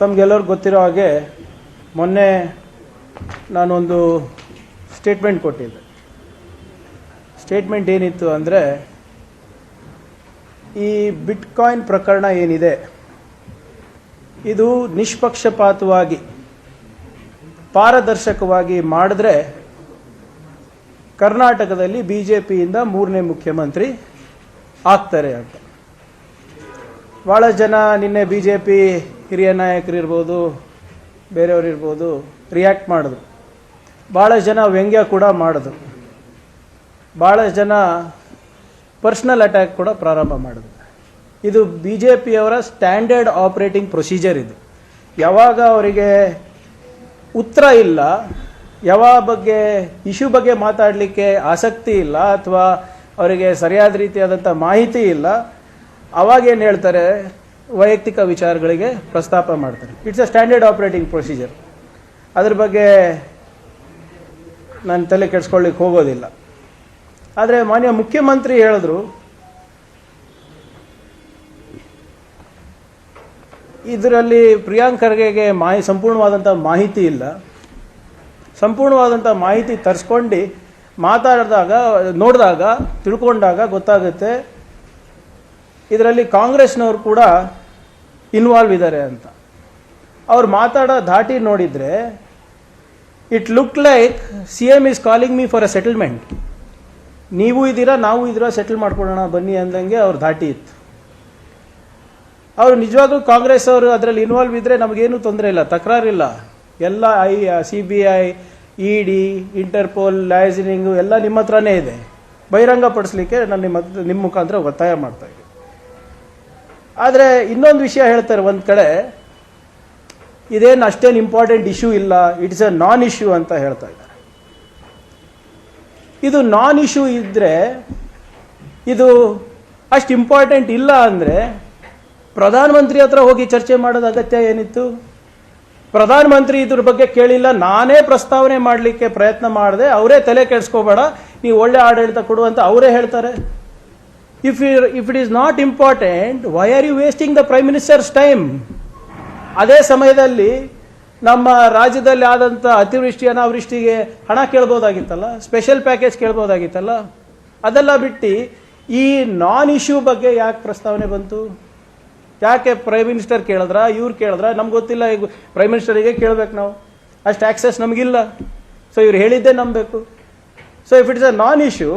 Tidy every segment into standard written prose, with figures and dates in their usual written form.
ತಮಗೆಲ್ಲರಿಗೂ ಗೊತ್ತಿರೋ ಹಾಗೆ ಮೊನ್ನೆ ನಾನೊಂದು ಸ್ಟೇಟ್ಮೆಂಟ್ ಕೊಟ್ಟಿದ್ದೆ. ಸ್ಟೇಟ್ಮೆಂಟ್ ಏನಿತ್ತು ಅಂದರೆ, ಈ ಬಿಟ್ಕಾಯಿನ್ ಪ್ರಕರಣ ಏನಿದೆ ಇದು ನಿಷ್ಪಕ್ಷಪಾತವಾಗಿ ಪಾರದರ್ಶಕವಾಗಿ ಮಾಡಿದ್ರೆ ಕರ್ನಾಟಕದಲ್ಲಿ BJPಯಿಂದ 3ನೇ ಮುಖ್ಯಮಂತ್ರಿ ಆಗ್ತಾರೆ ಅಂತ. ಭಾಳ ಜನ ನಿನ್ನೆ BJP ಹಿರಿಯ ನಾಯಕರಿರ್ಬೋದು, ಬೇರೆಯವರಿರ್ಬೋದು, ರಿಯಾಕ್ಟ್ ಮಾಡಿದ್ರು. ಭಾಳ ಜನ ವ್ಯಂಗ್ಯ ಕೂಡ ಮಾಡಿದ್ರು. ಭಾಳ ಜನ ಪರ್ಸ್ನಲ್ ಅಟ್ಯಾಕ್ ಕೂಡ ಪ್ರಾರಂಭ ಮಾಡಿದ್ರು. ಇದು BJPಯವರ ಸ್ಟ್ಯಾಂಡರ್ಡ್ ಆಪರೇಟಿಂಗ್ ಪ್ರೊಸೀಜರ್. ಇದು ಯಾವಾಗ ಅವರಿಗೆ ಉತ್ತರ ಇಲ್ಲ, ಯಾವ ಬಗ್ಗೆ ಇಶ್ಯೂ ಬಗ್ಗೆ ಮಾತಾಡಲಿಕ್ಕೆ ಆಸಕ್ತಿ ಇಲ್ಲ, ಅಥವಾ ಅವರಿಗೆ ಸರಿಯಾದ ರೀತಿಯಾದಂಥ ಮಾಹಿತಿ ಇಲ್ಲ, ಅವಾಗೇನು ಹೇಳ್ತಾರೆ, ವೈಯಕ್ತಿಕ ವಿಚಾರಗಳಿಗೆ ಪ್ರಸ್ತಾಪ ಮಾಡ್ತಾರೆ. It's a standard operating procedure. ಅದ್ರ ಬಗ್ಗೆ ನಾನು ತಲೆ ಕೆಡಿಸ್ಕೊಳ್ಳಿಕ್ಕೆ ಹೋಗೋದಿಲ್ಲ. ಆದರೆ ಮಾನ್ಯ ಮುಖ್ಯಮಂತ್ರಿ ಹೇಳಿದ್ರು, ಇದರಲ್ಲಿ ಪ್ರಿಯಾಂಕ್ ಖರ್ಗೆಗೆ ಸಂಪೂರ್ಣವಾದಂಥ ಮಾಹಿತಿ ಇಲ್ಲ. ಸಂಪೂರ್ಣವಾದಂಥ ಮಾಹಿತಿ ತರಿಸ್ಕೊಂಡು ಮಾತಾಡಿದಾಗ, ನೋಡಿದಾಗ, ತಿಳ್ಕೊಂಡಾಗ ಗೊತ್ತಾಗುತ್ತೆ ಇದರಲ್ಲಿ ಕಾಂಗ್ರೆಸ್ನವರು ಕೂಡ ಇನ್ವಾಲ್ವ್ ಇದ್ದಾರೆ ಅಂತ. ಅವ್ರು ಮಾತಾಡೋ ಧಾಟಿ ನೋಡಿದರೆ it look like CM is calling me for a settlement. ನೀವು ಇದ್ದೀರಾ, ನಾವು ಇದ್ದೀರಾ, ಸೆಟಲ್ ಮಾಡ್ಕೊಳ್ಳೋಣ ಬನ್ನಿ ಅಂದಂಗೆ ಅವ್ರ ಧಾಟಿ ಇತ್ತು. ಅವರು ನಿಜವಾಗ್ಲೂ ಕಾಂಗ್ರೆಸ್ ಅವರು ಅದರಲ್ಲಿ ಇನ್ವಾಲ್ವ್ ಇದ್ದರೆ ನಮಗೇನು ತೊಂದರೆ ಇಲ್ಲ, ತಕರಾರಿಲ್ಲ. ಎಲ್ಲ CBI, ED, ಇಂಟರ್ಪೋಲ್, ಲೈಸನಿಂಗು ಎಲ್ಲ ನಿಮ್ಮ ಹತ್ರನೇ ಇದೆ. ಬಹಿರಂಗಪಡಿಸ್ಲಿಕ್ಕೆ ನಾನು ನಿಮ್ಮ ಮುಖಾಂತರ ಒತ್ತಾಯ ಮಾಡ್ತಾ ಇದ್ದೀನಿ. ಆದರೆ ಇನ್ನೊಂದು ವಿಷಯ ಹೇಳ್ತಾರೆ, ಒಂದು ಕಡೆ ಇದೇನು ಅಷ್ಟೇನು ಇಂಪಾರ್ಟೆಂಟ್ ಇಶ್ಯೂ ಇಲ್ಲ, ಇಟ್ಸ್ ಎ ನಾನ್ ಇಶ್ಯೂ ಅಂತ ಹೇಳ್ತಾ ಇದ್ದಾರೆ. ಇದು ನಾನ್ ಇಶ್ಯೂ ಇದ್ದರೆ, ಇದು ಅಷ್ಟು ಇಂಪಾರ್ಟೆಂಟ್ ಇಲ್ಲ ಅಂದರೆ ಪ್ರಧಾನಮಂತ್ರಿ ಹತ್ರ ಹೋಗಿ ಚರ್ಚೆ ಮಾಡೋದು ಅಗತ್ಯ ಏನಿತ್ತು? ಪ್ರಧಾನಮಂತ್ರಿ ಇದ್ರ ಬಗ್ಗೆ ಕೇಳಿಲ್ಲ, ನಾನೇ ಪ್ರಸ್ತಾವನೆ ಮಾಡಲಿಕ್ಕೆ ಪ್ರಯತ್ನ ಮಾಡಿದೆ, ಅವರೇ ತಲೆ ಕೆಡಿಸ್ಕೋಬೇಡ, ನೀವು ಒಳ್ಳೆ ಆಡಳಿತ ಕೊಡುವಂತ ಅವರೇ ಹೇಳ್ತಾರೆ. If it is not important, why are you wasting the prime minister's time? ಅದೇ ಸಮಯದಲ್ಲಿ ನಮ್ಮ ರಾಜ್ಯದಲ್ಲಿ ಆದಂಥ ಅತಿವೃಷ್ಟಿ ಅನಾವೃಷ್ಟಿಗೆ ಹಣ ಕೇಳ್ಬೋದಾಗಿತ್ತಲ್ಲ, ಸ್ಪೆಷಲ್ ಪ್ಯಾಕೇಜ್ ಕೇಳ್ಬೋದಾಗಿತ್ತಲ್ಲ. ಅದೆಲ್ಲ ಬಿಟ್ಟು ಈ ನಾನ್ ಇಶ್ಯೂ ಬಗ್ಗೆ ಯಾಕೆ ಪ್ರಸ್ತಾವನೆ ಬಂತು? ಯಾಕೆ ಪ್ರೈಮ್ ಮಿನಿಸ್ಟರ್ ಕೇಳಿದ್ರ, ಇವ್ರು ಕೇಳಿದ್ರ, ನಮ್ಗೆ ಗೊತ್ತಿಲ್ಲ. ಈಗ ಪ್ರೈಮ್ ಮಿನಿಸ್ಟರಿಗೆ ಕೇಳಬೇಕು ನಾವು, ಅಷ್ಟು ಆಕ್ಸೆಸ್ ನಮಗಿಲ್ಲ. ಸೊ ಇವ್ರು ಹೇಳಿದ್ದೇ ನಂಬಬೇಕು. So if it's a non issue,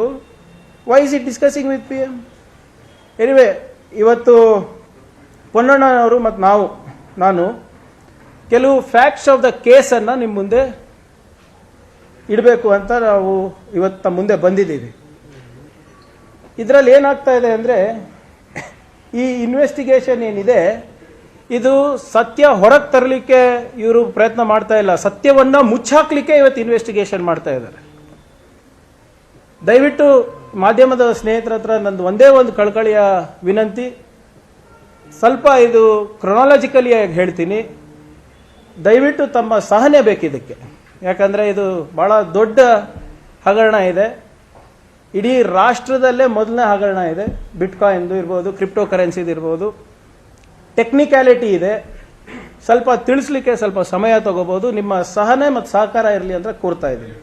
why is it discussing with PM? Anyway, ಇವತ್ತು ಪೊನ್ನಣ್ಣನವರು ಮತ್ತು ನಾನು ಕೆಲವು ಫ್ಯಾಕ್ಟ್ಸ್ ಆಫ್ ದ ಕೇಸನ್ನು ನಿಮ್ಮ ಮುಂದೆ ಇಡಬೇಕು ಅಂತ ನಾವು ಇವತ್ತು ಮುಂದೆ ಬಂದಿದ್ದೀವಿ. ಇದರಲ್ಲಿ ಏನಾಗ್ತಾ ಇದೆ ಅಂದರೆ, ಈ ಇನ್ವೆಸ್ಟಿಗೇಷನ್ ಏನಿದೆ ಇದು ಸತ್ಯ ಹೊರಗೆ ತರಲಿಕ್ಕೆ ಇವರು ಪ್ರಯತ್ನ ಮಾಡ್ತಾ ಇಲ್ಲ, ಸತ್ಯವನ್ನ ಮುಚ್ಚಾಕ್ಲಿಕ್ಕೆ ಇವತ್ತು ಇನ್ವೆಸ್ಟಿಗೇಷನ್ ಮಾಡ್ತಾ ಇದ್ದಾರೆ. ದಯವಿಟ್ಟು ಮಾಧ್ಯಮದ ಸ್ನೇಹಿತರ ಹತ್ರ ನಂದು ಒಂದೇ ಒಂದು ಕಳಕಳಿಯ ವಿನಂತಿ, ಸ್ವಲ್ಪ ಇದು ಕ್ರೊನಾಲಜಿಕಲಿ ಹೇಳ್ತೀನಿ, ದಯವಿಟ್ಟು ತಮ್ಮ ಸಹನೆ ಬೇಕಿದ್ದಕ್ಕೆ. ಯಾಕಂದರೆ ಇದು ಭಾಳ ದೊಡ್ಡ ಹಗರಣ ಇದೆ. ಇಡೀ ರಾಷ್ಟ್ರದಲ್ಲೇ ಮೊದಲನೇ ಹಗರಣ ಇದೆ. ಬಿಟ್ಕಾಯಿನ್ದು ಇರ್ಬೋದು, ಕ್ರಿಪ್ಟೋ ಕರೆನ್ಸಿದು ಇರ್ಬೋದು, ಟೆಕ್ನಿಕ್ಯಾಲಿಟಿ ಇದೆ. ಸ್ವಲ್ಪ ತಿಳಿಸ್ಲಿಕ್ಕೆ ಸ್ವಲ್ಪ ಸಮಯ ತಗೋಬಹುದು. ನಿಮ್ಮ ಸಹನೆ ಮತ್ತು ಸಹಕಾರ ಇರಲಿ ಅಂತ ಕೋರ್ತಾ ಇದ್ದೀನಿ.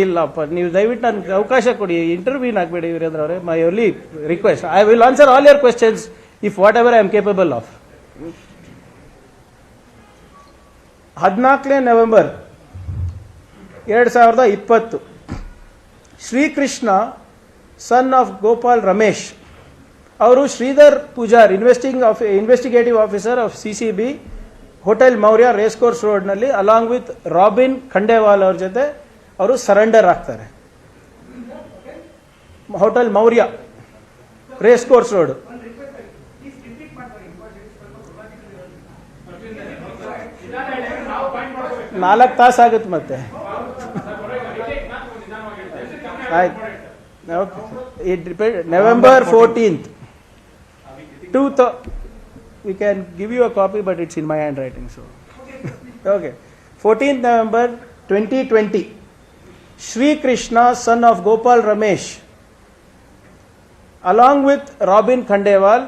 ಇಲ್ಲಪ್ಪ, ನೀವು ದಯವಿಟ್ಟು ನನಗೆ ಅವಕಾಶ ಕೊಡಿ, ಇಂಟರ್ವ್ಯೂನ್ ಆಗಬೇಡಿ ವೀರೇಂದ್ರ ಅವರೇ. My only request, I will answer all your questions if whatever I am capable of. 14 November 2020 Srikrishna son of Gopal Ramesh ಅವರು Sridhar Pujar investigative officer of CCB hotel Maurya race course ರೋಡ್ನಲ್ಲಿ ಅಲಾಂಗ್ ವಿತ್ ರಾಬಿನ್ ಖಂಡೇವಾಲ್ ಅವ್ರ ಜೊತೆ ಅವರು ಸರೆಂಡರ್ ಆಗ್ತಾರೆ. Hotel Maurya race course road. 4 ತಾಸು ಆಗುತ್ತೆ ಮತ್ತೆ. ಆಯ್ತು, November 14th. We can give you a copy, but it's in my handwriting. So, okay. 14th November 2020. Sri Krishna, son of Gopal Ramesh, along with Robin Khandewal,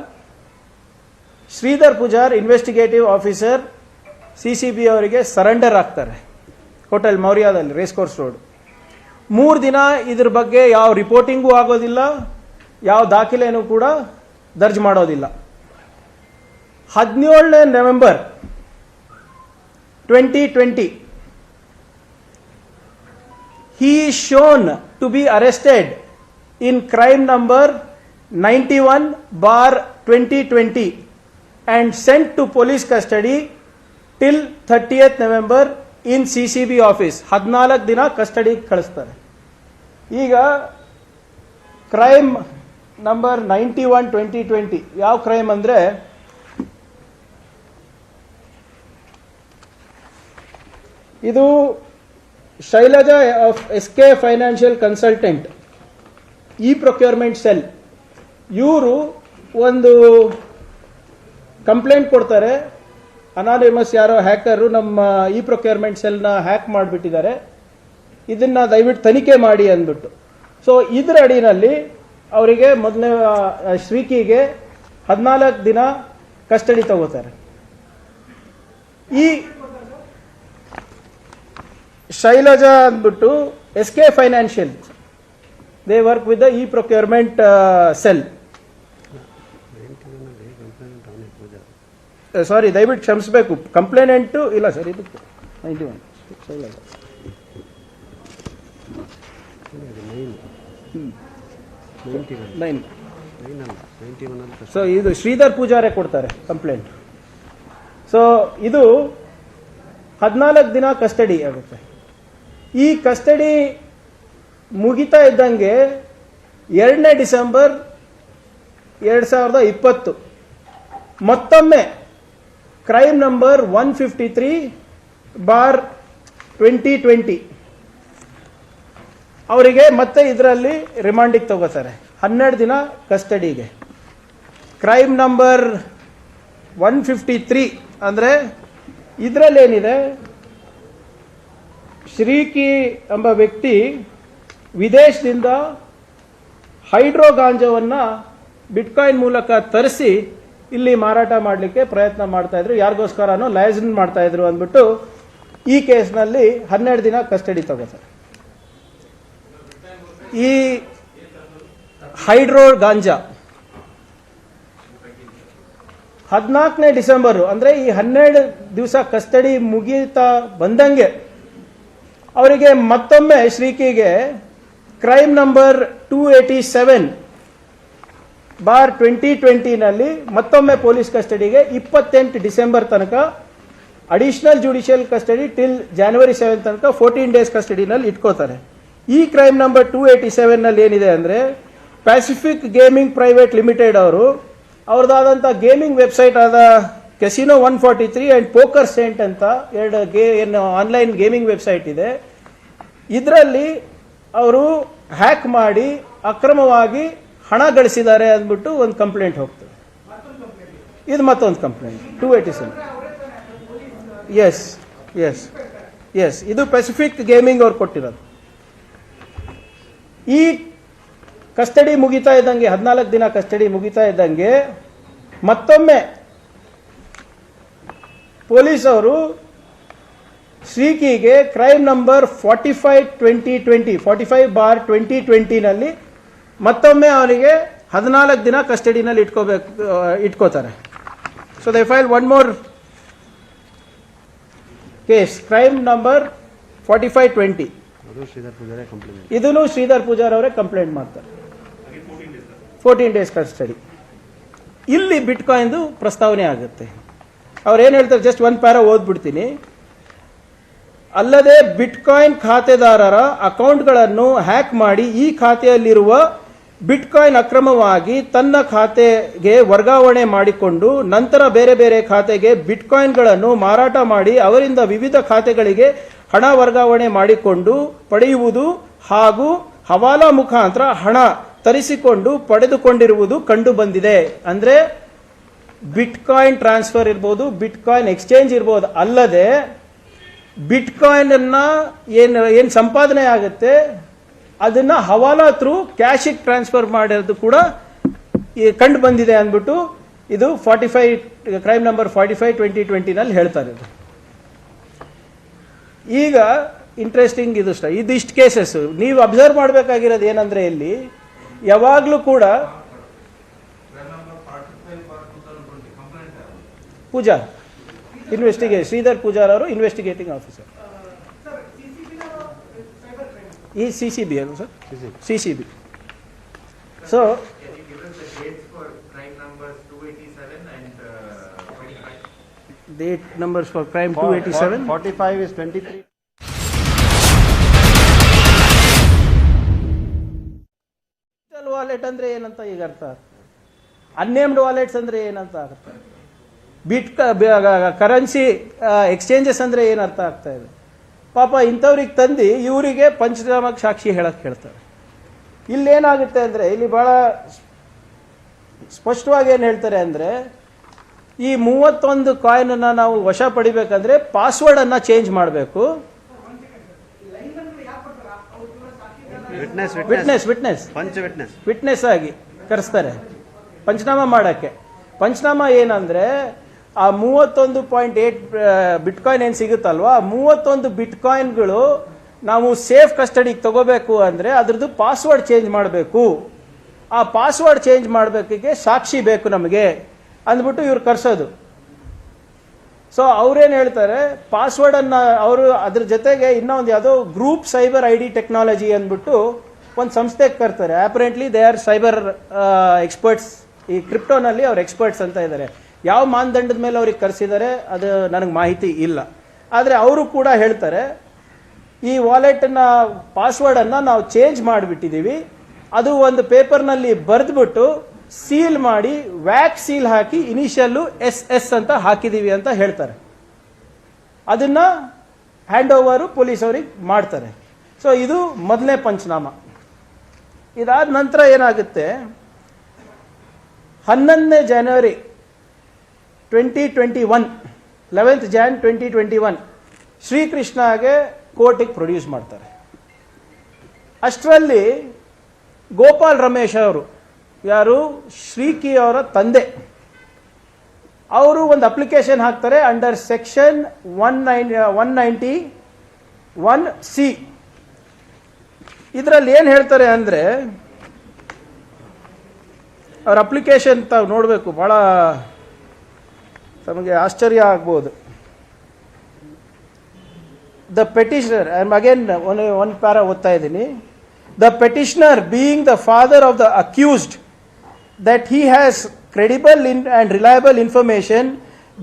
Shridhar Pujar investigative officer CCB ಅವರಿಗೆ surrender ಆಗ್ತಾರೆ hotel ಮೌರ್ಯದಲ್ಲಿ, race course road. 3 ದಿನ ಇದ್ರ ಬಗ್ಗೆ ಯಾವ ರಿಪೋರ್ಟಿಂಗೂ ಆಗೋದಿಲ್ಲ, ಯಾವ ದಾಖಲೆನೂ ಕೂಡ ದರ್ಜ್ ಮಾಡೋದಿಲ್ಲ. 17ನೇ November 2020 he is shown to be arrested in crime number 91/2020 and sent to police custody till 30th November in CCB office. 14 ದಿನ ಕಸ್ಟಡಿ ಕಳಿಸ್ತಾರೆ. ಈಗ ಕ್ರೈಮ್ ನಂಬರ್ 91/2020 ಯಾವ ಕ್ರೈಮ್ ಅಂದ್ರೆ, ಇದು Shailaja of SK financial consultant procurement cell, ಇವರು ಒಂದು complaint ಕೊಡ್ತಾರೆ. Anonymous ಯಾರೋ ಹ್ಯಾಕರು ನಮ್ಮ ಪ್ರೊಕ್ಯೂರ್ಮೆಂಟ್ ಸೆಲ್ನ ಹ್ಯಾಕ್ ಮಾಡಿಬಿಟ್ಟಿದ್ದಾರೆ, ಇದನ್ನ ದಯವಿಟ್ಟು ತನಿಖೆ ಮಾಡಿ ಅಂದ್ಬಿಟ್ಟು. ಸೊ ಇದರ ಅಡಿನಲ್ಲಿ ಅವರಿಗೆ ಮೊದಲನೇ ಶ್ರೀಕಿಗೆ 14 ದಿನ ಕಸ್ಟಡಿ ತಗೋತಾರೆ. ಈ ಶೈಲಜಾ ಅಂದ್ಬಿಟ್ಟು SK financial, they work with the procurement cell. Sorry, ದಯವಿಟ್ಟು ಕ್ಷಮಿಸಬೇಕು, ಕಂಪ್ಲೇನೆಂಟು ಇಲ್ಲ ಸರ್, ಇದಕ್ಕೆ 91 ಶೈಲಜಾ. ಸೊ ಇದು ಶ್ರೀಧರ್ ಪೂಜಾರೆ ಕೊಡ್ತಾರೆ ಕಂಪ್ಲೇಂಟ್. ಸೊ ಇದು 14 ದಿನ ಕಸ್ಟಡಿ ಆಗುತ್ತೆ. ಈ ಕಸ್ಟಡಿ ಮುಗಿತಾ ಇದ್ದಂಗೆ 2ನೇ ಡಿಸೆಂಬರ್ 2020 ಮತ್ತೊಮ್ಮೆ ಕ್ರೈಮ್ ನಂಬರ್ 153/2020 ಅವರಿಗೆ ಮತ್ತೆ ಇದರಲ್ಲಿ ರಿಮಾಂಡಿಗೆ ತಗೋತಾರೆ, 12 ದಿನ ಕಸ್ಟಡಿಗೆ. ಕ್ರೈಮ್ ನಂಬರ್ 153 ಅಂದರೆ ಇದರಲ್ಲೇನಿದೆ, ಶ್ರೀಕಿ ಎಂಬ ವ್ಯಕ್ತಿ ವಿದೇಶದಿಂದ ಹೈಡ್ರೋ ಗಾಂಜಾವನ್ನು ಬಿಟ್ಕಾಯಿನ್ ಮೂಲಕ ತರಿಸಿ ಇಲ್ಲಿ ಮಾರಾಟ ಮಾಡಲಿಕ್ಕೆ ಪ್ರಯತ್ನ ಮಾಡ್ತಾ ಇದ್ರು, ಯಾರಿಗೋಸ್ಕರನೋ ಲೈಸೆನ್ಸ್ ಮಾಡ್ತಾ ಇದ್ರು ಅಂದ್ಬಿಟ್ಟು ಈ ಕೇಸ್ನಲ್ಲಿ 12 ದಿನ ಕಸ್ಟಡಿ ತಗೋತಾರೆ. ಈ ಹೈಡ್ರೋ ಗಾಂಜಾ 14ನೇ ಡಿಸೆಂಬರ್ ಅಂದ್ರೆ ಈ 12 ದಿವಸ ಕಸ್ಟಡಿ ಮುಗಿತಾ ಬಂದಂಗೆ ಅವರಿಗೆ ಮತ್ತೊಮ್ಮೆ ಶ್ರೀಕಿಗೆ ಕ್ರೈಮ್ ನಂಬರ್ 287/2020 ನಲ್ಲಿ ಮತ್ತೊಮ್ಮೆ ಪೊಲೀಸ್ ಕಸ್ಟಡಿಗೆ 28 ಡಿಸೆಂಬರ್ ತನಕ, additional judicial custody till January 7 ತನಕ 14 ಡೇಸ್ ಕಸ್ಟಡಿನಲ್ಲಿ ಇಟ್ಕೋತಾರೆ. ಈ ಕ್ರೈಮ್ ನಂಬರ್ 287 ನಲ್ಲಿ ಏನಿದೆ ಅಂದ್ರೆ, ಪ್ಯಾಸಿಫಿಕ್ ಗೇಮಿಂಗ್ ಪ್ರೈವೇಟ್ ಲಿಮಿಟೆಡ್ ಅವರು ಅವ್ರದ್ದಾದಂಥ ಗೇಮಿಂಗ್ ವೆಬ್ಸೈಟ್ ಆದ ಕೆಸಿನೋ 143 ಅಂಡ್ ಪೋಕರ್ ಸೆಂಟ್ ಅಂತ 2 ಏನು ಆನ್ಲೈನ್ ಗೇಮಿಂಗ್ ವೆಬ್ಸೈಟ್ ಇದೆ, ಇದರಲ್ಲಿ ಅವರು ಹ್ಯಾಕ್ ಮಾಡಿ ಅಕ್ರಮವಾಗಿ ಹಣ ಗಳಿಸಿದ್ದಾರೆ ಅಂದ್ಬಿಟ್ಟು ಒಂದು ಕಂಪ್ಲೇಂಟ್ ಹೋಗ್ತದೆ. ಇದು ಮತ್ತೊಂದು ಕಂಪ್ಲೇಂಟ್ 287. ಎಸ್ ಎಸ್ ಎಸ್ ಇದು ಪೆಸಿಫಿಕ್ ಗೇಮಿಂಗ್ ಅವ್ರು ಕೊಟ್ಟಿರೋದು. ಈ ಕಸ್ಟಡಿ ಮುಗಿತಾ ಇದ್ದಂಗೆ 14 ದಿನ ಕಸ್ಟಡಿ ಮುಗಿತಾ ಇದ್ದಂಗೆ ಮತ್ತೊಮ್ಮೆ ಪೊಲೀಸ್ ಅವರು ಶ್ರೀಕಿಗೆ ಕ್ರೈಮ್ ನಂಬರ್ 45/2020 ನಲ್ಲಿ ಮತ್ತೊಮ್ಮೆ ಅವನಿಗೆ 14 ದಿನ ಕಸ್ಟಡಿನಲ್ಲಿ ಇಟ್ಕೋತಾರೆ. So they file one more case, crime number 45/20. ಇದನ್ನು ಶ್ರೀಧರ್ ಪೂಜಾರ್ ಅವರೇ ಕಂಪ್ಲೇಂಟ್ ಮಾಡ್ತಾರೆ. 14 ಡೇಸ್ ಕಸ್ಟಡಿ. ಇಲ್ಲಿ ಬಿಟ್ಕಾಯಿನ್ದು ಪ್ರಸ್ತಾವನೆ ಆಗುತ್ತೆ. ಅವ್ರು ಏನು ಹೇಳ್ತಾರೆ, ಜಸ್ಟ್ ಒಂದು ಪ್ಯಾರಾ ಓದ್ಬಿಡ್ತೀನಿ. ಅಲ್ಲದೆ ಬಿಟ್ಕಾಯಿನ್ ಖಾತೆದಾರರ ಅಕೌಂಟ್ಗಳನ್ನು ಹ್ಯಾಕ್ ಮಾಡಿ ಈ ಖಾತೆಯಲ್ಲಿರುವ ಬಿಟ್ಕಾಯಿನ್ ಅಕ್ರಮವಾಗಿ ತನ್ನ ಖಾತೆಗೆ ವರ್ಗಾವಣೆ ಮಾಡಿಕೊಂಡು ನಂತರ ಬೇರೆ ಬೇರೆ ಖಾತೆಗೆ ಬಿಟ್ಕಾಯಿನ್ಗಳನ್ನು ಮಾರಾಟ ಮಾಡಿ ಅವರಿಂದ ವಿವಿಧ ಖಾತೆಗಳಿಗೆ ಹಣ ವರ್ಗಾವಣೆ ಮಾಡಿಕೊಂಡು ಪಡೆಯುವುದು ಹಾಗೂ ಹವಾಲಾ ಮುಖಾಂತರ ಹಣ ತರಿಸಿಕೊಂಡು ಪಡೆದುಕೊಂಡಿರುವುದು ಕಂಡು ಬಂದಿದೆ. ಅಂದ್ರೆ ಬಿಟ್ಕಾಯಿನ್ ಟ್ರಾನ್ಸ್ಫರ್ ಇರ್ಬೋದು, ಬಿಟ್ಕಾಯಿನ್ ಎಕ್ಸ್ಚೇಂಜ್ ಇರ್ಬೋದು, ಅಲ್ಲದೆ ಬಿಟ್ಕಾಯಿನ್ ಅನ್ನ ಏನು ಸಂಪಾದನೆ ಆಗುತ್ತೆ ಅದನ್ನ ಹವಾಲಾ ಥ್ರೂ ಕ್ಯಾಶಿಗೆ ಟ್ರಾನ್ಸ್ಫರ್ ಮಾಡೋದು ಕೂಡ ಕಂಡು ಬಂದಿದೆ ಅಂದ್ಬಿಟ್ಟು ಇದು 45 ಕ್ರೈಮ್ ನಂಬರ್ 45/2020 ಹೇಳ್ತಾರೆ ಇದು. ಈಗ ಇಂಟ್ರೆಸ್ಟಿಂಗ್ ಇದಿಷ್ಟು ಕೇಸಸ್ ನೀವು ಅಬ್ಸರ್ವ್ ಮಾಡಬೇಕಾಗಿರೋದು ಏನಂದ್ರೆ ಇಲ್ಲಿ ಯಾವಾಗಲೂ ಕೂಡ ಪೂಜಾರ್ ಶ್ರೀಧರ್ ಪೂಜಾರ್ ಅವರು ಇನ್ವೆಸ್ಟಿಗೇಟಿಂಗ್ ಆಫೀಸರ್. ಈ CCB ಅಲ್ಲ sir, CCB. So date numbers for crime 287. 45 is 23. Digital wallet ಅಂದ್ರೆ ಏನಂತ ಈಗ ಅರ್ಥ, ಅನ್ನೇಮ್ಡ್ ವಾಲೆಟ್ಸ್ ಅಂದ್ರೆ ಏನಂತ ಅರ್ಥ, ಕರೆನ್ಸಿ ಎಕ್ಸ್ಚೇಂಜಸ್ ಅಂದ್ರೆ ಏನು ಅರ್ಥ ಆಗ್ತಾ ಇದೆ. ಪಾಪ ಇಂಥವ್ರಿಗೆ ತಂದು ಇವರಿಗೆ ಪಂಚನಾಮಕ್ಕೆ ಸಾಕ್ಷಿ ಹೇಳಕ್ ಹೇಳ್ತಾರೆ. ಇಲ್ಲೇನಾಗುತ್ತೆ ಅಂದ್ರೆ ಇಲ್ಲಿ ಬಹಳ ಸ್ಪಷ್ಟವಾಗಿ ಏನು ಹೇಳ್ತಾರೆ ಅಂದ್ರೆ ಈ 31 ಕಾಯಿನ್ ಅನ್ನ ನಾವು ವಶ ಪಡಿಬೇಕಂದ್ರೆ ಪಾಸ್ವರ್ಡ್ ಅನ್ನ ಚೇಂಜ್ ಮಾಡಬೇಕು. ವಿಟ್ನೆಸ್ ಆಗಿ ಕರೆಸ್ತಾರೆ ಪಂಚನಾಮ ಮಾಡಕ್ಕೆ. ಪಂಚನಾಮ ಏನಂದ್ರೆ ಆ 31.8 ಬಿಟ್ಕಾಯಿನ್ ಏನ್ ಸಿಗುತ್ತಲ್ವಾ, 31 ಬಿಟ್ಕಾಯಿನ್ಗಳು ನಾವು ಸೇಫ್ ಕಸ್ಟಡಿಗೆ ತಗೋಬೇಕು ಅಂದ್ರೆ ಅದ್ರದ್ದು ಪಾಸ್ವರ್ಡ್ ಚೇಂಜ್ ಮಾಡಬೇಕು. ಆ ಪಾಸ್ವರ್ಡ್ ಚೇಂಜ್ ಮಾಡಬೇಕಿಗೆ ಸಾಕ್ಷಿ ಬೇಕು ನಮಗೆ ಅಂದ್ಬಿಟ್ಟು ಇವ್ರು ಕರ್ಸೋದು. ಸೊ ಅವ್ರೇನ್ ಹೇಳ್ತಾರೆ, ಪಾಸ್ವರ್ಡ್ ಅನ್ನ ಅವರು ಅದ್ರ ಜೊತೆಗೆ ಇನ್ನೊಂದು ಯಾವುದೋ ಗ್ರೂಪ್ ಸೈಬರ್ ID ಟೆಕ್ನಾಲಜಿ ಅಂದ್ಬಿಟ್ಟು ಒಂದು ಸಂಸ್ಥೆಗೆ ಕರ್ತಾರೆ. Apparently they are cyber experts. ಈ ಕ್ರಿಪ್ಟೋನಲ್ಲಿ ಅವ್ರು ಎಕ್ಸ್ಪರ್ಟ್ಸ್ ಅಂತ ಇದ್ದಾರೆ. ಯಾವ ಮಾನದಂಡದ ಮೇಲೆ ಅವ್ರಿಗೆ ಕರೆಸಿದ್ದಾರೆ ಅದು ನನಗೆ ಮಾಹಿತಿ ಇಲ್ಲ. ಆದರೆ ಅವರು ಕೂಡ ಹೇಳ್ತಾರೆ ಈ ವಾಲೆಟ್ನ ಪಾಸ್ವರ್ಡ್ ಅನ್ನ ನಾವು ಚೇಂಜ್ ಮಾಡಿಬಿಟ್ಟಿದ್ದೀವಿ, ಅದು ಒಂದು ಪೇಪರ್ನಲ್ಲಿ ಬರೆದ್ಬಿಟ್ಟು ಸೀಲ್ ಮಾಡಿ ವ್ಯಾಕ್ ಸೀಲ್ ಹಾಕಿ ಇನಿಷಿಯಲ್ಲು SS ಅಂತ ಹಾಕಿದೀವಿ ಅಂತ ಹೇಳ್ತಾರೆ. ಅದನ್ನ ಹ್ಯಾಂಡ್ ಓವರ್ ಪೊಲೀಸ್ ಅವ್ರಿಗೆ ಮಾಡ್ತಾರೆ. ಸೊ ಇದು ಮೊದಲನೇ ಪಂಚನಾಮ. ಇದಾದ ನಂತರ ಏನಾಗುತ್ತೆ, 11ನೇ ಜನವರಿ 2021 11th Jan 2021 ಶ್ರೀಕೃಷ್ಣಗೆ ಕೋರ್ಟಿಗೆ ಪ್ರೊಡ್ಯೂಸ್ ಮಾಡ್ತಾರೆ. ಅಷ್ಟರಲ್ಲಿ ಗೋಪಾಲ್ ರಮೇಶ್ ಅವರು, ಯಾರು ಶ್ರೀಕಿ ಅವರ ತಂದೆ, ಅವರು ಒಂದು ಅಪ್ಲಿಕೇಶನ್ ಹಾಕ್ತಾರೆ ಅಂಡರ್ ಸೆಕ್ಷನ್ 191C. ಇದರಲ್ಲಿ ಏನು ಹೇಳ್ತಾರೆ ಅಂದ್ರೆ ಅವ್ರ ಅಪ್ಲಿಕೇಶನ್ ತಾವು ನೋಡಬೇಕು, ಬಹಳ ತಮಗೆ ಆಶ್ಚರ್ಯ ಆಗ್ಬೋದು. The petitioner, I am again one para ಓದ್ತಾ ಇದ್ದೀನಿ. The petitioner, being the father of the accused, that he has credible and reliable information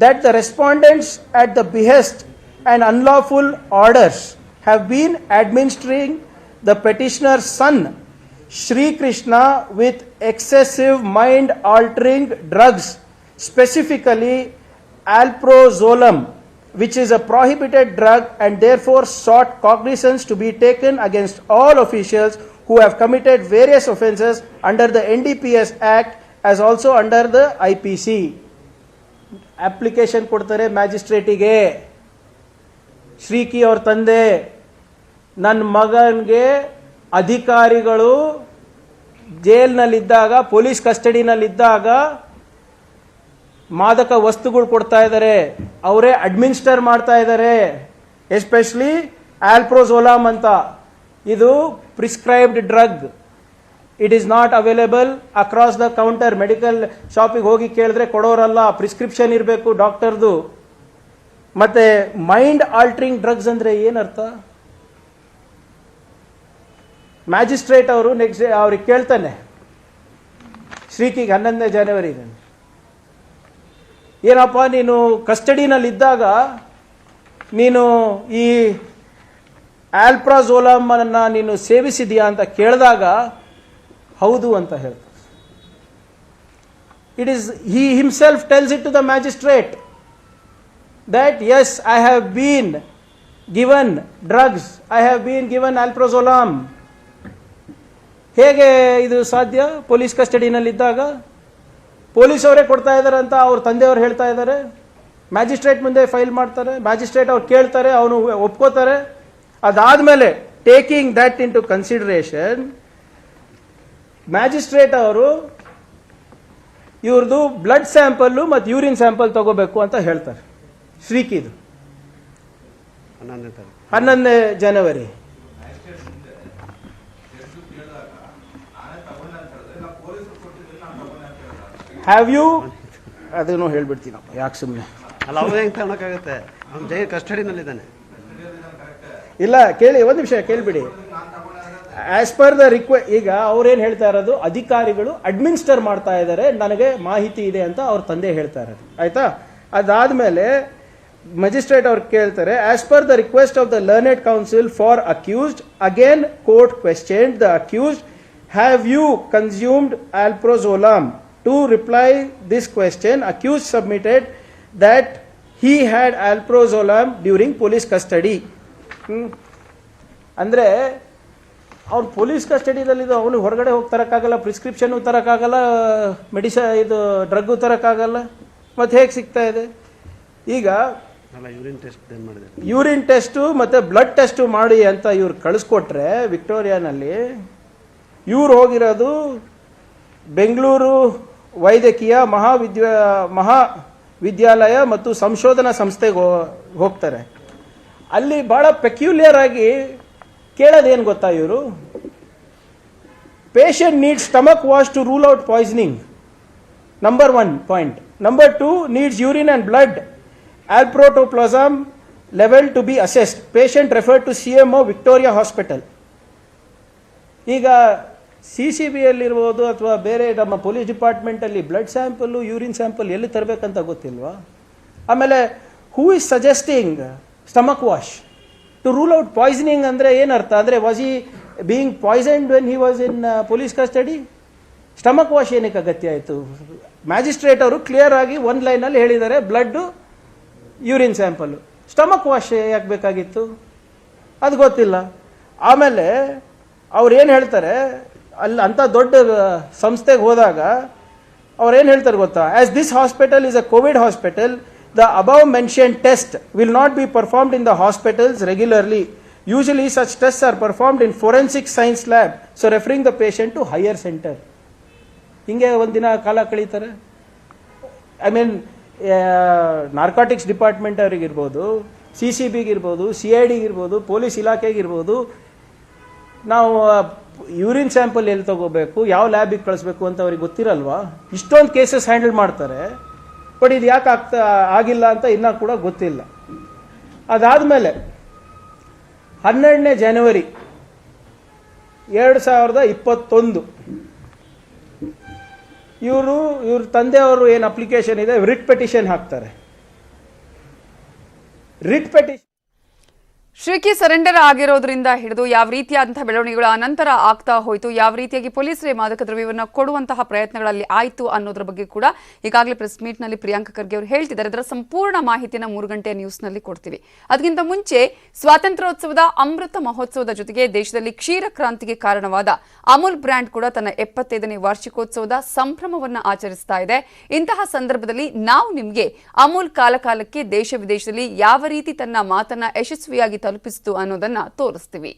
that the respondents at the behest and unlawful orders have been administering the petitioner's son Shri Krishna with excessive mind altering drugs, specifically alprazolam, which is a prohibited drug, and therefore sought cognizance to be taken against all officials who have committed various offences under the NDPS Act as also under the IPC. Application ಕೊಡ್ತಾರೆ ಮ್ಯಾಜಿಸ್ಟ್ರೇಟಿಗೆ. ಶ್ರೀಕಿ ಅವ್ರ ತಂದೆ, ನನ್ನ ಮಗನಿಗೆ ಅಧಿಕಾರಿಗಳು ಜೈಲ್ನಲ್ಲಿದ್ದಾಗ, police ಕಸ್ಟಡಿನಲ್ಲಿದ್ದಾಗ ಮಾದಕ ವಸ್ತುಗಳು ಕೊಡ್ತಾ ಇದ್ದಾರೆ, ಅವರೇ ಅಡ್ಮಿನಿಸ್ಟರ್ ಮಾಡ್ತಾ ಇದ್ದಾರೆ. ಎಸ್ಪೆಷಲಿ ಆಲ್ಪ್ರೋಜೋಲಾಮ್ ಅಂತ, ಇದು prescribed drug. It is not available across the counter. Medical ಶಾಪಿಗೆ ಹೋಗಿ ಕೇಳಿದ್ರೆ ಕೊಡೋರಲ್ಲ, ಪ್ರಿಸ್ಕ್ರಿಪ್ಷನ್ ಇರಬೇಕು ಡಾಕ್ಟರ್ದು. ಮತ್ತೆ ಮೈಂಡ್ ಆಲ್ಟ್ರಿಂಗ್ ಡ್ರಗ್ಸ್ ಅಂದ್ರೆ ಏನರ್ಥ? ಮ್ಯಾಜಿಸ್ಟ್ರೇಟ್ ಅವರು ನೆಕ್ಸ್ಟ್ ಅವ್ರಿಗೆ ಕೇಳ್ತಾನೆ ಶ್ರೀಕಿಗೆ 11ನೇ ಜನವರಿ, ಏನಪ್ಪ ನೀನು ಕಸ್ಟಡಿನಲ್ಲಿದ್ದಾಗ ನೀನು ಈ ಆಲ್ಪ್ರಾಜೋಲಮ್ ಅನ್ನ ನೀನು ಸೇವಿಸಿದೀಯಾ ಅಂತ ಕೇಳಿದಾಗ ಹೌದು ಅಂತ ಹೇಳ್ತಾರೆ. It is he himself tells it to the magistrate that yes, I have been given drugs, I have been given alprazolam. ಹೇಗೆ ಇದು ಸಾಧ್ಯ? ಪೊಲೀಸ್ ಕಸ್ಟಡಿನಲ್ಲಿದ್ದಾಗ ಪೊಲೀಸ್ ಅವರೇ ಕೊಡ್ತಾ ಇದ್ದಾರೆ ಅಂತ ಅವ್ರ ತಂದೆಯವರು ಹೇಳ್ತಾ ಇದ್ದಾರೆ. ಮ್ಯಾಜಿಸ್ಟ್ರೇಟ್ ಮುಂದೆ ಫೈಲ್ ಮಾಡ್ತಾರೆ, ಮ್ಯಾಜಿಸ್ಟ್ರೇಟ್ ಅವ್ರು ಕೇಳ್ತಾರೆ, ಅವನು ಒಪ್ಕೋತಾರೆ. ಅದಾದ್ಮೇಲೆ taking that into consideration, magistrate ಅವರು ಇವ್ರದ್ದು ಬ್ಲಡ್ ಸ್ಯಾಂಪಲ್ಲು ಮತ್ತು ಯೂರಿನ್ ಸ್ಯಾಂಪಲ್ ತಗೋಬೇಕು ಅಂತ ಹೇಳ್ತಾರೆ. ಶ್ರೀಕಿದು 11ನೇ ಜನವರಿ. ಹ್ಯಾವ್ ಯು ಅದನ್ನು ಹೇಳ್ಬಿಡ್ತೀನಪ್ಪ, ಯಾಕೆ ಸುಮ್ಮನೆ ಅಲ್ಲ, ಅವ್ರು ಹೆಂಗೆ ತಗೊಳಕ್ಕಾಗುತ್ತೆ? ಅವ್ನು ಜೈಲ್ ಕಸ್ಟಡಿನಲ್ಲಿದ್ದಾನೆ. ಇಲ್ಲ ಕೇಳಿ, ಒಂದು ನಿಮಿಷ ಕೇಳಿಬಿಡಿ. ಆಸ್ ಪರ್ ದ ಈಗ ಅವ್ರೇನು ಹೇಳ್ತಾ ಇರೋದು, ಅಧಿಕಾರಿಗಳು ಅಡ್ಮಿನಿಸ್ಟರ್ ಮಾಡ್ತಾ ಇದ್ದಾರೆ, ನನಗೆ ಮಾಹಿತಿ ಇದೆ ಅಂತ ಅವ್ರ ತಂದೆ ಹೇಳ್ತಾ ಇರೋದು. ಆಯ್ತಾ? ಅದಾದ್ಮೇಲೆ ಮ್ಯಾಜಿಸ್ಟ್ರೇಟ್ ಅವ್ರು ಕೇಳ್ತಾರೆ, as per the request of the learned counsel for accused, again court question the accused, have you consumed alprazolam? To reply this question, accused submitted that he had alprazolam during police custody. ಅಂದ್ರೆ ಅವ್ನು police ಕಸ್ಟಡಿದಲ್ಲಿದ್ದು, ಅವನು ಹೊರಗಡೆ ಹೋಗಿ ತರಕ್ಕಾಗಲ್ಲ, prescription ತರಕ್ಕಾಗಲ್ಲ, ಇದು drug ತರಕ್ಕಾಗಲ್ಲ, ಮತ್ತೆ ಹೇಗೆ ಸಿಗ್ತಾ ಇದೆ? ಈಗ ಯೂರಿನ್ ಟೆಸ್ಟು ಮತ್ತೆ ಬ್ಲಡ್ ಟೆಸ್ಟು ಮಾಡಿ ಅಂತ ಇವ್ರು ಕಳಿಸ್ಕೊಟ್ರೆ ವಿಕ್ಟೋರಿಯಾನಲ್ಲಿ, ಇವ್ರು ಹೋಗಿರೋದು ಬೆಂಗಳೂರು ವೈದ್ಯಕೀಯ ಮಹಾವಿದ್ಯಾಲಯ ಮತ್ತು ಸಂಶೋಧನಾ ಸಂಸ್ಥೆಗೆ ಹೋಗ್ತಾರೆ. ಅಲ್ಲಿ ಬಹಳ ಪೆಕ್ಯುಲಿಯರ್ ಆಗಿ ಕೇಳೋದೇನು ಗೊತ್ತಾ ಇವರು, patient needs stomach wash to rule out poisoning, number 1 point. Number 2 needs urine and blood alprazolam level to be assessed, patient referred to CMO Victoria hospital. ಈಗ CCB ಯಲ್ಲಿರ್ಬೋದು ಅಥವಾ ಬೇರೆ ನಮ್ಮ ಪೊಲೀಸ್ ಡಿಪಾರ್ಟ್ಮೆಂಟಲ್ಲಿ ಬ್ಲಡ್ ಸ್ಯಾಂಪಲ್ಲು ಯೂರಿನ್ ಸ್ಯಾಂಪಲ್ ಎಲ್ಲಿ ತರಬೇಕಂತ ಗೊತ್ತಿಲ್ವಾ? ಆಮೇಲೆ who is suggesting stomach wash to rule out poisoning ಅಂದರೆ ಏನರ್ಥ? ಅಂದರೆ was he being poisoned when he was in police custody? Stomach wash ಏನಕ್ಕೆ ಅಗತ್ಯ ಆಯಿತು? ಮ್ಯಾಜಿಸ್ಟ್ರೇಟ್ ಅವರು ಕ್ಲಿಯರ್ ಆಗಿ ಒಂದು ಲೈನಲ್ಲಿ ಹೇಳಿದ್ದಾರೆ, blood urine sample, stomach wash ಯಾಕೆ ಬೇಕಾಗಿತ್ತು ಅದು ಗೊತ್ತಿಲ್ಲ. ಆಮೇಲೆ ಅವ್ರು ಏನು ಹೇಳ್ತಾರೆ, ಅಲ್ಲಿ ಅಂಥ ದೊಡ್ಡ ಸಂಸ್ಥೆಗೆ ಹೋದಾಗ ಅವ್ರೇನು ಹೇಳ್ತಾರೆ ಗೊತ್ತಾ, as this hospital is a COVID hospital, the above mention test will not be performed in the hospitals regularly, usually such test are performed in forensic science lab, so referring the patient to higher center. ಹಿಂಗೆ ಒಂದಿನ ಕಾಲ ಕಳೀತಾರೆ. I mean narcotics department ಅವ್ರಿಗಿರ್ಬೋದು, CCBಗಿರ್ಬೋದು, CIDಗಿರ್ಬೋದು, police ಇಲಾಖೆಗಿರ್ಬೋದು, ನಾವು urine sample ಎಲ್ಲಿ ತಗೋಬೇಕು, ಯಾವ ಲ್ಯಾಬಿಗೆ ಕಳಿಸ್ಬೇಕು ಅಂತ ಅವ್ರಿಗೆ ಗೊತ್ತಿರಲ್ವಾ? ಇಷ್ಟೊಂದು ಕೇಸಸ್ ಹ್ಯಾಂಡಲ್ ಮಾಡ್ತಾರೆ, ಬಟ್ ಇದು ಯಾಕೆ ಆಗಿಲ್ಲ ಅಂತ ಇನ್ನೂ ಕೂಡ ಗೊತ್ತಿಲ್ಲ. ಅದಾದಮೇಲೆ 12ನೇ ಜನವರಿ 2021 ಇವ್ರ ತಂದೆಯವರು ಏನು ಅಪ್ಲಿಕೇಶನ್ ಇದೆ, ರಿಟ್ ಪೆಟಿಷನ್ ಹಾಕ್ತಾರೆ. ರಿಟ್ ಪೆಟಿಷನ್ ಶ್ರೀಕಿ ಸರೆಂಡರ್ ಆಗಿರೋದ್ರಿಂದ ಹಿಡಿದು ಯಾವ ರೀತಿಯಾದಂತಹ ಬೆಳವಣಿಗೆಗಳು ಅನಂತರ ಆಗ್ತಾ ಹೋಯಿತು, ಯಾವ ರೀತಿಯಾಗಿ ಪೊಲೀಸರೇ ಮಾದಕ ದ್ರವ್ಯವನ್ನು ಕೊಡುವಂತಹ ಪ್ರಯತ್ನಗಳಲ್ಲಿ ಆಯಿತು ಅನ್ನೋದ್ರ ಬಗ್ಗೆ ಕೂಡ ಈಗಾಗಲೇ ಪ್ರೆಸ್ ಮೀಟ್ನಲ್ಲಿ ಪ್ರಿಯಾಂಕ ಖರ್ಗೆ ಅವರು ಹೇಳ್ತಿದ್ದಾರೆ. ಅದರ ಸಂಪೂರ್ಣ ಮಾಹಿತಿಯನ್ನು 3 ಗಂಟೆಯ ನ್ಯೂಸ್ನಲ್ಲಿ ಕೊಡ್ತೀವಿ. ಅದಕ್ಕಿಂತ ಮುಂಚೆ ಸ್ವಾತಂತ್ರ್ಯೋತ್ಸವದ ಅಮೃತ ಮಹೋತ್ಸವದ ಜೊತೆಗೆ ದೇಶದಲ್ಲಿ ಕ್ಷೀರ ಕ್ರಾಂತಿಗೆ ಕಾರಣವಾದ ಅಮೂಲ್ ಬ್ರ್ಯಾಂಡ್ ಕೂಡ ತನ್ನ 75ನೇ ವಾರ್ಷಿಕೋತ್ಸವದ ಸಂಭ್ರಮವನ್ನು ಆಚರಿಸ್ತಾ ಇದೆ. ಇಂತಹ ಸಂದರ್ಭದಲ್ಲಿ ನಾವು ನಿಮಗೆ ಅಮೂಲ್ ಕಾಲಕಾಲಕ್ಕೆ ದೇಶ ವಿದೇಶದಲ್ಲಿ ಯಾವ ರೀತಿ ತನ್ನ ಮಾತನ್ನ ಯಶಸ್ವಿಯಾಗಿ ತಲುಪಿಸಿತು ಅನ್ನೋದನ್ನ ತೋರಿಸ್ತೀವಿ.